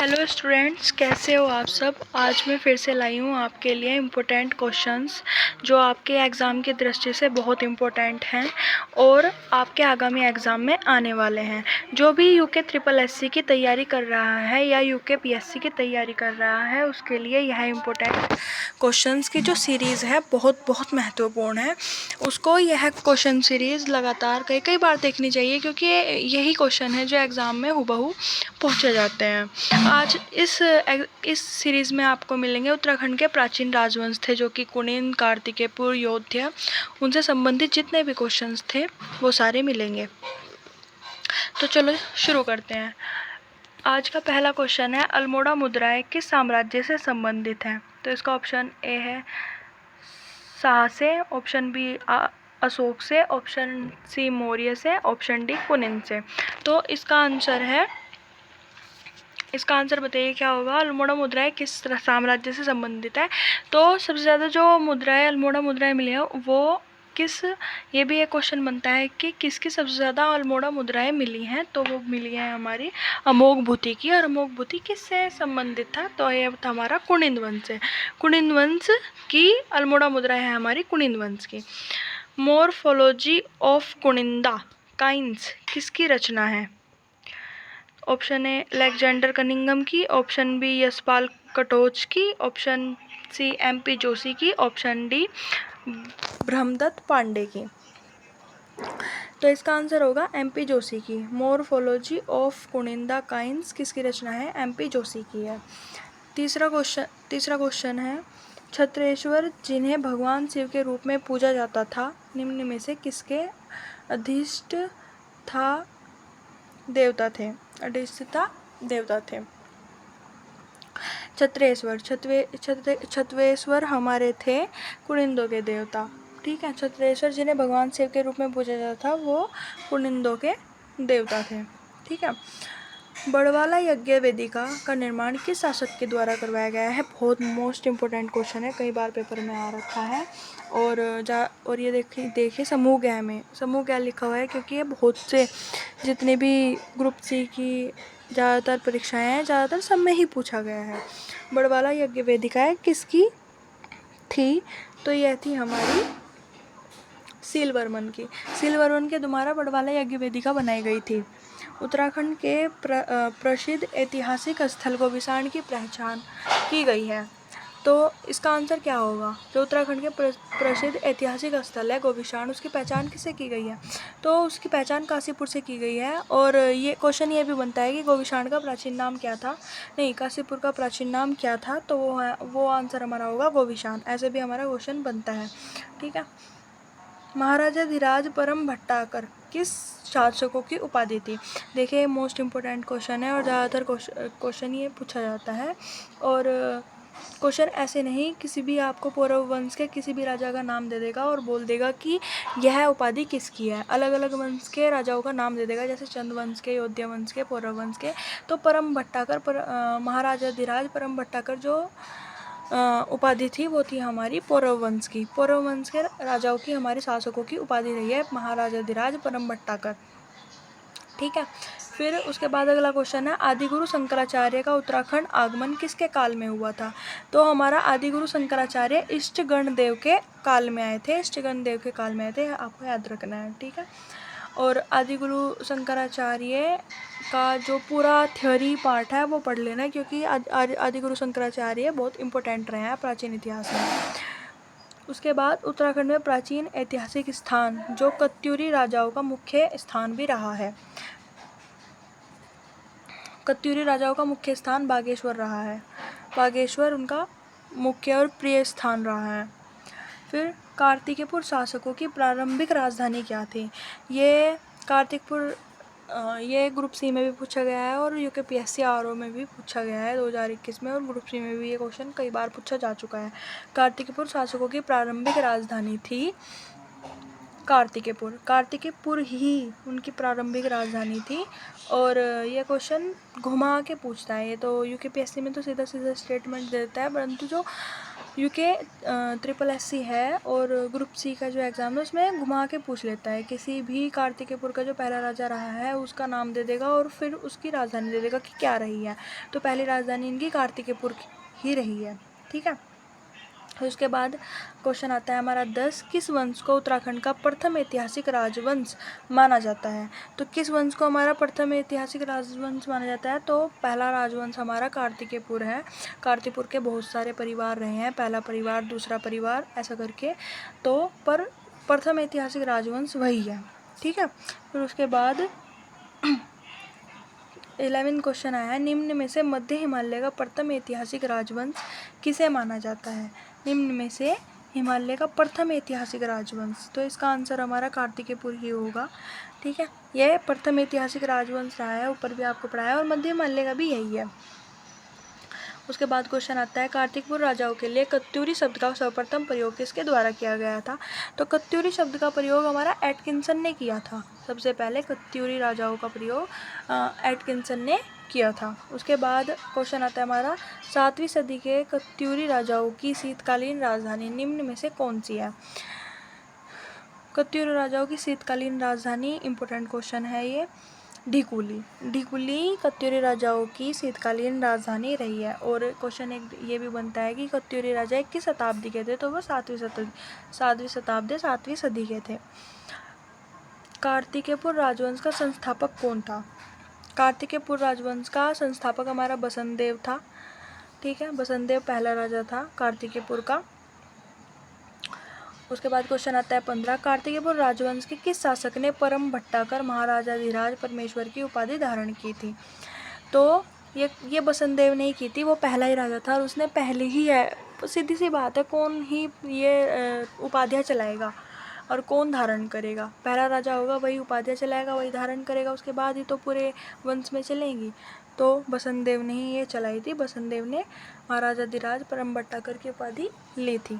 Hello students, कैसे हो आप सब। आज मैं फिर से लाई हूँ आपके लिए इम्पोर्टेंट क्वेश्चंस जो आपके एग्ज़ाम की दृष्टि से बहुत इम्पोर्टेंट हैं और आपके आगामी एग्ज़ाम में आने वाले हैं। जो भी यूके ट्रिपल एससी की तैयारी कर रहा है या यूके पीएससी की तैयारी कर रहा है उसके लिए यह इम्पोर्टेंट क्वेश्चंस की जो सीरीज़ है बहुत महत्वपूर्ण है। उसको यह क्वेश्चन सीरीज़ लगातार कई बार देखनी चाहिए क्योंकि यही क्वेश्चन है जो एग्ज़ाम में हूबहू पूछे जाते हैं। आज इस सीरीज़ में आपको मिलेंगे उत्तराखंड के प्राचीन राजवंश थे जो कि कुनिंद, कार्तिकेयपुर, यौध्या, उनसे संबंधित जितने भी क्वेश्चंस थे वो सारे मिलेंगे। तो चलो शुरू करते हैं। आज का पहला क्वेश्चन है, अल्मोड़ा मुद्राएं किस साम्राज्य से संबंधित हैं। तो इसका ऑप्शन ए है शाह से, ऑप्शन बी अशोक से, ऑप्शन सी मौर्य से, ऑप्शन डी कुनिंद से। तो इसका आंसर बताइए क्या होगा। अल्मोड़ा मुद्राएं किस साम्राज्य से संबंधित है। तो सबसे ज़्यादा जो अल्मोड़ा मुद्राएं मिली हैं वो ये भी एक क्वेश्चन बनता है कि किसकी सबसे ज़्यादा अल्मोड़ा मुद्राएं मिली हैं। तो वो मिली हैं हमारी अमोघबुति की। और अमोघबुति किससे संबंधित था। तो ये था हमारा कुनिंद वंश से। कुनिंद वंश की अल्मोड़ा मुद्राएं हैं हमारी कुनिंद वंश की। मॉर्फोलॉजी ऑफ कुनिंदा काइंस किसकी रचना है। ऑप्शन ए अलेक्जेंडर कनिंघम की, ऑप्शन बी यशपाल कटोच की, ऑप्शन सी एमपी जोशी की, ऑप्शन डी ब्रह्मदत्त पांडे की। तो इसका आंसर होगा एमपी जोशी की। मॉर्फोलॉजी ऑफ कुनिंदा काइंस किसकी रचना है, एमपी जोशी की है। तीसरा क्वेश्चन है, छत्रेश्वर जिन्हें भगवान शिव के रूप में पूजा जाता था निम्न में से किसके अधिष्ठ देवता थे। छत्रेश्वर हमारे थे कुनिंदों के देवता। ठीक है, छत्रेश्वर जिन्हें भगवान शिव के रूप में पूजा जाता था वो कुनिंदों के देवता थे। ठीक है, बड़वाला यज्ञ वेदिका का निर्माण किस शासक के द्वारा करवाया गया है। बहुत मोस्ट इम्पोर्टेंट क्वेश्चन है, कई बार पेपर में आ रखा है। और ये देखिए समूह ज्ञ लिखा हुआ है क्योंकि ये बहुत से जितने भी ग्रुप सी की ज़्यादातर परीक्षाएं हैं ज़्यादातर सब में ही पूछा गया है। बड़वाला यज्ञ वेदिका किसकी थी। तो यह थी हमारी सीलवर्मन के द्वारा बड़वाला यज्ञ वेदिका बनाई गई थी। उत्तराखंड के प्रसिद्ध ऐतिहासिक स्थल गोविशाण की पहचान की गई है। तो इसका आंसर क्या होगा। जो उत्तराखंड के प्रसिद्ध ऐतिहासिक स्थल है गोविशाण, उसकी पहचान किससे की गई है। तो उसकी पहचान काशीपुर से की गई है। और ये क्वेश्चन ये भी बनता है कि गोविशाण का प्राचीन नाम क्या था। नहीं, काशीपुर का प्राचीन नाम क्या था। तो वो आंसर हमारा होगा गोविशाण। ऐसे भी हमारा क्वेश्चन बनता है। ठीक है, महाराजा धीराज परम भट्टाकर किस शासकों की उपाधि थी। देखिए मोस्ट इम्पोर्टेंट क्वेश्चन है और ज़्यादातर क्वेश्चन ये पूछा जाता है। और क्वेश्चन ऐसे नहीं, किसी भी आपको पौरव वंश के किसी भी राजा का नाम दे देगा और बोल देगा कि यह उपाधि किसकी है। अलग अलग वंश के राजाओं का नाम दे देगा, जैसे चंद वंश के, योध्या वंश के, पौरव वंश के। तो परम भट्टाकर महाराजा धीराज परम भट्टाकर जो उपाधि थी वो थी हमारी पौरव वंश की। पौरव वंश के राजाओं की हमारे शासकों की उपाधि रही है महाराजा धीराज परम भट्टाकर। ठीक है, फिर उसके बाद अगला क्वेश्चन है, आदिगुरु शंकराचार्य का उत्तराखंड आगमन किसके काल में हुआ था। तो हमारा आदिगुरु शंकराचार्य इष्टगण देव के काल में आए थे। आपको याद रखना है। ठीक है, और आदिगुरु शंकराचार्य का जो पूरा थ्योरी पार्ट है वो पढ़ लेना क्योंकि आदिगुरु शंकराचार्य बहुत इंपॉर्टेंट रहे हैं प्राचीन इतिहास में। उसके बाद उत्तराखंड में प्राचीन ऐतिहासिक स्थान जो कत्यूरी राजाओं का मुख्य स्थान भी रहा है। कत्यूरी राजाओं का मुख्य स्थान बागेश्वर रहा है। बागेश्वर उनका मुख्य और प्रिय स्थान रहा है। फिर कार्तिकेयपुर शासकों की प्रारंभिक राजधानी क्या थी। ये कार्तिकपुर ये ग्रुप सी में भी पूछा गया है और यूकेपीएससी आरओ में भी पूछा गया है 2021 में, और ग्रुप सी में भी ये क्वेश्चन कई बार पूछा जा चुका है। कार्तिकेयपुर शासकों की प्रारंभिक राजधानी थी कार्तिकेयपुर ही उनकी प्रारंभिक राजधानी थी। और ये क्वेश्चन घुमा के पूछता है। ये तो यूकेपीएससी में तो सीधा स्टेटमेंट देता है, परंतु जो यूके SSSC है और ग्रुप सी का जो एग्ज़ाम है उसमें घुमा के पूछ लेता है। किसी भी कार्तिकेयपुर का जो पहला राजा रहा है उसका नाम दे देगा और फिर उसकी राजधानी दे देगा कि क्या रही है। तो पहली राजधानी इनकी कार्तिकेयपुर ही रही है, ठीक है। उसके बाद क्वेश्चन आता है हमारा 10, किस वंश को उत्तराखंड का प्रथम ऐतिहासिक राजवंश माना जाता है। तो किस वंश को हमारा प्रथम ऐतिहासिक राजवंश माना जाता है, तो पहला राजवंश हमारा कार्तिकेयपुर है। कार्तिकपुर के बहुत सारे परिवार रहे हैं, पहला परिवार, दूसरा परिवार, ऐसा करके। तो पर प्रथम ऐतिहासिक राजवंश वही है, ठीक है। फिर उसके बाद 11 क्वेश्चन आया है, निम्न में से मध्य हिमालय का प्रथम ऐतिहासिक राजवंश किसे माना जाता है। निम्न में से हिमालय का प्रथम ऐतिहासिक राजवंश, तो इसका आंसर हमारा कार्तिकेयपुर ही होगा, ठीक है। यह प्रथम ऐतिहासिक राजवंश रहा है, ऊपर भी आपको पढ़ाया, और मध्य हिमालय का भी यही है। उसके बाद क्वेश्चन आता है, कार्तिकपुर राजाओं के लिए कत्यूरी शब्द का सर्वप्रथम प्रयोग किसके द्वारा किया गया था। तो कत्यूरी शब्द का प्रयोग हमारा एटकिंसन ने किया था। सबसे पहले कत्यूरी राजाओं का प्रयोग एटकिंसन ने किया था। उसके बाद क्वेश्चन आता है हमारा, 7वीं सदी के कत्यूरी राजाओं की शीतकालीन राजधानी निम्न में से कौन सी है। कत्यूरी राजाओं की शीतकालीन राजधानी, इंपॉर्टेंट क्वेश्चन है ये, ढिकुली कत्यूरी राजाओं की शीतकालीन राजधानी रही है। और क्वेश्चन एक ये भी बनता है कि कत्यूरी राजा किस शताब्दी के थे, तो वो 7वीं सदी के थे। कार्तिकेयपुर राजवंश का संस्थापक कौन था। कार्तिकेयपुर राजवंश का संस्थापक हमारा बसंत देव था, ठीक है। बसंत देव पहला राजा था कार्तिकेयपुर का। उसके बाद क्वेश्चन आता है 15, कार्तिकेयपुर राजवंश के किस शासक ने परम भट्टाकर महाराजाधिराज परमेश्वर की उपाधि धारण की थी। तो ये बसंत देव ने ही की थी, वो पहला ही राजा था और उसने पहले ही है। सीधी सी बात है, कौन ही ये उपाधियाँ चलाएगा और कौन धारण करेगा। पहला राजा होगा वही उपाधियाँ चलाएगा, वही धारण करेगा, उसके बाद ही तो पूरे वंश में चलेंगी। तो बसंत देव ने ही ये चलाई थी। बसंत देव ने महाराजाधिराज परम भट्टाकर की उपाधि ली थी।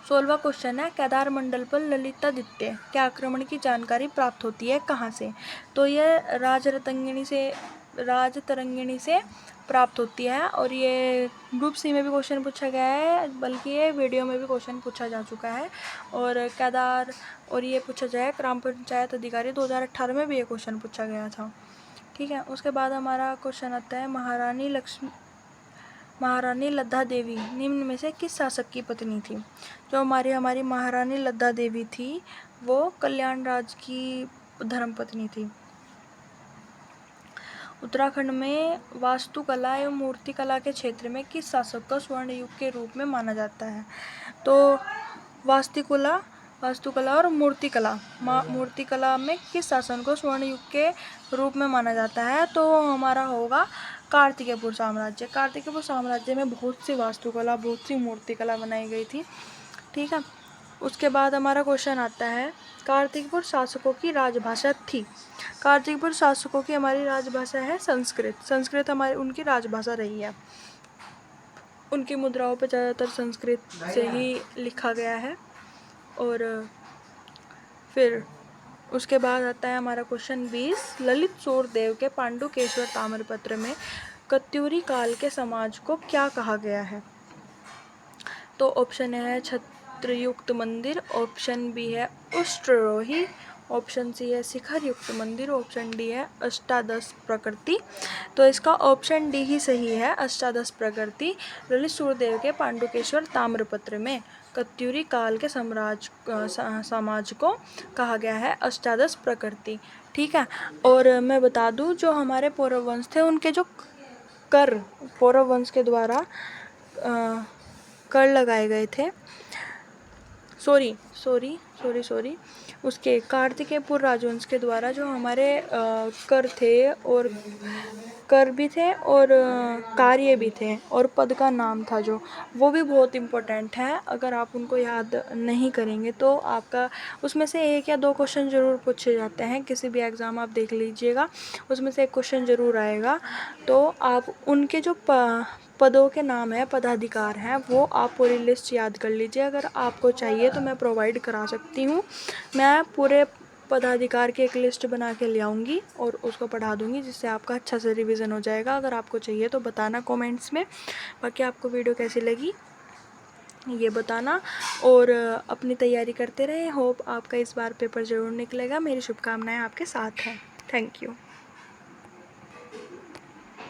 16वां क्वेश्चन है, केदार मंडल पर ललितादित्य के आक्रमण की जानकारी प्राप्त होती है कहाँ से। तो यह राजतरंगिणी से प्राप्त होती है। और ये ग्रुप सी में भी क्वेश्चन पूछा गया है, बल्कि ये वीडियो में भी क्वेश्चन पूछा जा चुका है। और केदार, और ये पूछा जाए ग्राम पंचायत अधिकारी 2018 में भी ये क्वेश्चन पूछा गया था, ठीक है। उसके बाद हमारा क्वेश्चन आता है, महारानी लद्दा देवी निम्न में से किस शासक की पत्नी थी। जो हमारी महारानी लद्दा देवी थी वो कल्याण राज की धर्मपत्नी थी। उत्तराखंड में वास्तुकला एवं मूर्तिकला के क्षेत्र में किस शासक को स्वर्ण युग के रूप में माना जाता है। तो वास्तुकला और मूर्तिकला में किस शासन को स्वर्ण युग के रूप में माना जाता है, तो हमारा होगा कार्तिकेयपुर साम्राज्य। कार्तिकेयपुर साम्राज्य में बहुत सी वास्तुकला, बहुत सी मूर्तिकला बनाई गई थी, ठीक है। उसके बाद हमारा क्वेश्चन आता है, कार्तिकेयपुर शासकों की राजभाषा थी। कार्तिकेयपुर शासकों की हमारी राजभाषा है संस्कृत हमारी उनकी राजभाषा रही है। उनकी मुद्राओं पर ज़्यादातर संस्कृत से ही लिखा गया है। और फिर उसके बाद आता है हमारा क्वेश्चन 20, ललित सूर्यदेव के पांडुकेश्वर ताम्रपत्र में कत्यूरी काल के समाज को क्या कहा गया है। तो ऑप्शन है छत्रयुक्त मंदिर, ऑप्शन बी है उष्ट्रोही, ऑप्शन सी है शिखर युक्त मंदिर, ऑप्शन डी है अष्टादश प्रकृति। तो इसका ऑप्शन डी ही सही है, अष्टादश प्रकृति। ललित सूर्यदेव के पांडुकेश्वर ताम्रपत्र में कत्यूरी काल के समाज को कहा गया है अष्टादश प्रकृति, ठीक है। और मैं बता दूं, जो हमारे पौरव वंश थे उनके जो पौरव वंश के द्वारा कर लगाए गए थे, सॉरी उसके कार्तिकेयपुर राजवंश के द्वारा जो हमारे कर थे, और कर भी थे और कार्य भी थे, और पद का नाम था जो, वो भी बहुत इम्पोर्टेंट है। अगर आप उनको याद नहीं करेंगे तो आपका उसमें से 1 या 2 क्वेश्चन ज़रूर पूछे जाते हैं। किसी भी एग्ज़ाम आप देख लीजिएगा, उसमें से एक क्वेश्चन ज़रूर आएगा। तो आप उनके जो पदों के नाम है, पदाधिकार हैं, वो आप पूरी लिस्ट याद कर लीजिए। अगर आपको चाहिए तो मैं प्रोवाइड करा सकती हूँ। मैं पूरे पदाधिकार की एक लिस्ट बना के ले आऊँगी और उसको पढ़ा दूँगी, जिससे आपका अच्छा से रिवीजन हो जाएगा। अगर आपको चाहिए तो बताना कमेंट्स में। बाकी आपको वीडियो कैसी लगी ये बताना, और अपनी तैयारी करते रहें। होप आपका इस बार पेपर ज़रूर निकलेगा। मेरी शुभकामनाएं आपके साथ हैं। Thank you.